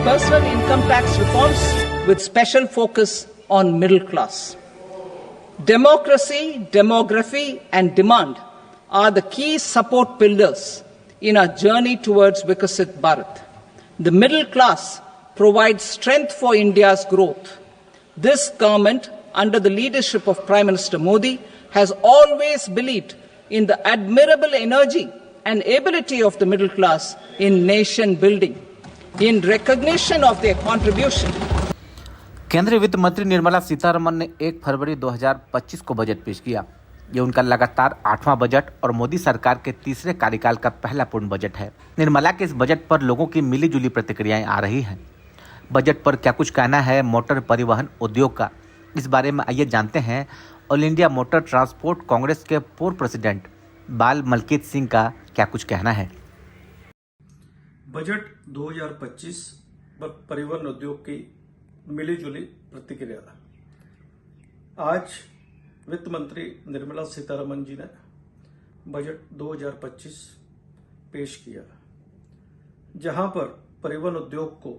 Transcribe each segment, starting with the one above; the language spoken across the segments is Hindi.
personal income tax reforms with special focus on middle class. Democracy, demography, and demand are the key support pillars in our journey towards Viksit Bharat. The middle class provides strength for India's growth. This government, under the leadership of Prime Minister Modi, has always believed in the admirable energy and ability of the middle class in nation building. In recognition of their contribution, केंद्रीय वित्त मंत्री निर्मला सीतारमण ने 1 फरवरी 2025 को बजट पेश किया। ये उनका लगातार 8वां बजट और मोदी सरकार के तीसरे कार्यकाल का पहला पूर्ण बजट है। निर्मला के इस बजट पर लोगों की मिलीजुली प्रतिक्रियाएं आ रही हैं। बजट पर क्या कुछ कहना है मोटर परिवहन उद्योग का, इस बारे में आइए जानते हैं all India motor transport Congress के पूर्व प्रेसिडेंट बाल मलकीत सिंह का क्या कुछ कहना है। बजट 2025 पर परिवहन उद्योग की मिलीजुली प्रतिक्रिया। आज वित्त मंत्री निर्मला सीतारमण जी ने बजट 2025 पेश किया, जहां पर परिवहन उद्योग को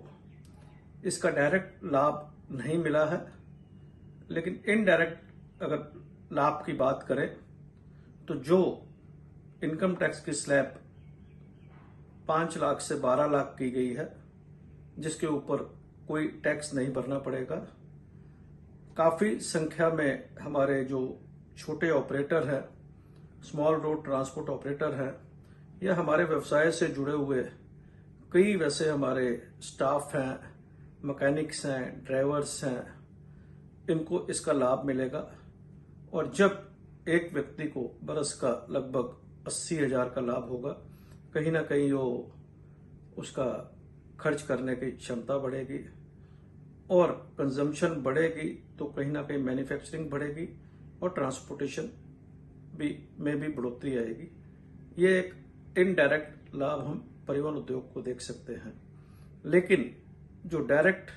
इसका डायरेक्ट लाभ नहीं मिला है, लेकिन इनडायरेक्ट अगर लाभ की बात करें तो जो इनकम टैक्स की स्लैब 5 लाख से 12 लाख की गई है, जिसके ऊपर कोई टैक्स नहीं भरना पड़ेगा। काफी संख्या में हमारे जो छोटे ऑपरेटर हैं, स्मॉल रोड ट्रांसपोर्ट ऑपरेटर हैं, या हमारे व्यवसाय से जुड़े हुए कई वैसे हमारे स्टाफ हैं, मैकेनिक्स हैं, ड्राइवर्स हैं, इनको इसका लाभ मिलेगा। और जब एक व्यक्ति को बरस का लगभग 80,000 का लाभ होगा, कहीं ना कहीं वो उसका खर्च करने की क्षमता बढ़ेगी और कंजम्पशन बढ़ेगी, तो कहीं ना कहीं मैन्युफैक्चरिंग बढ़ेगी और ट्रांसपोर्टेशन में भी बढ़ोतरी आएगी। ये एक इनडायरेक्ट लाभ हम परिवहन उद्योग को देख सकते हैं। लेकिन जो डायरेक्ट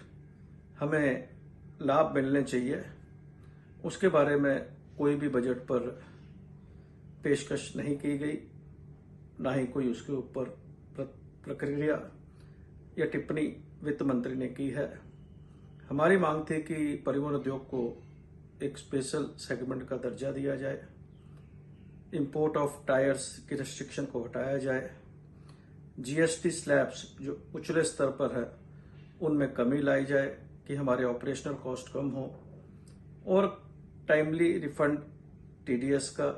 हमें लाभ मिलने चाहिए, उसके बारे में कोई भी बजट पर पेशकश नहीं की गई, ना ही कोई उसके ऊपर प्रक्रिया या टिप्पणी वित्त मंत्री ने की है। हमारी मांग थी कि परिवहन उद्योग को एक स्पेशल सेगमेंट का दर्जा दिया जाए, इंपोर्ट ऑफ टायर्स की रेस्ट्रिक्शन को हटाया जाए, जीएसटी स्लैब्स जो उछले स्तर पर है उनमें कमी लाई जाए कि हमारे ऑपरेशनल कॉस्ट कम हो, और टाइमली रिफंड टीडीएस का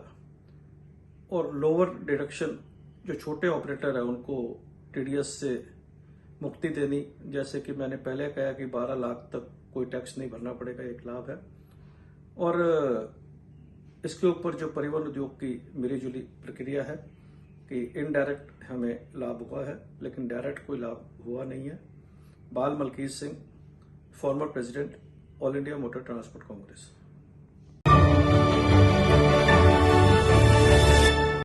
और लोअर डिडक्शन जो छोटे ऑपरेटर है उनको टीडीएस से मुक्ति देनी। जैसे कि मैंने पहले कहा कि 12 लाख तक कोई टैक्स नहीं भरना पड़ेगा, एक लाभ है। और इसके ऊपर जो परिवहन उद्योग की मिलीजुली प्रक्रिया है कि इनडायरेक्ट हमें लाभ हुआ है, लेकिन डायरेक्ट कोई लाभ हुआ नहीं है। Bal Malkit Singh, former president all India motor transport Congress.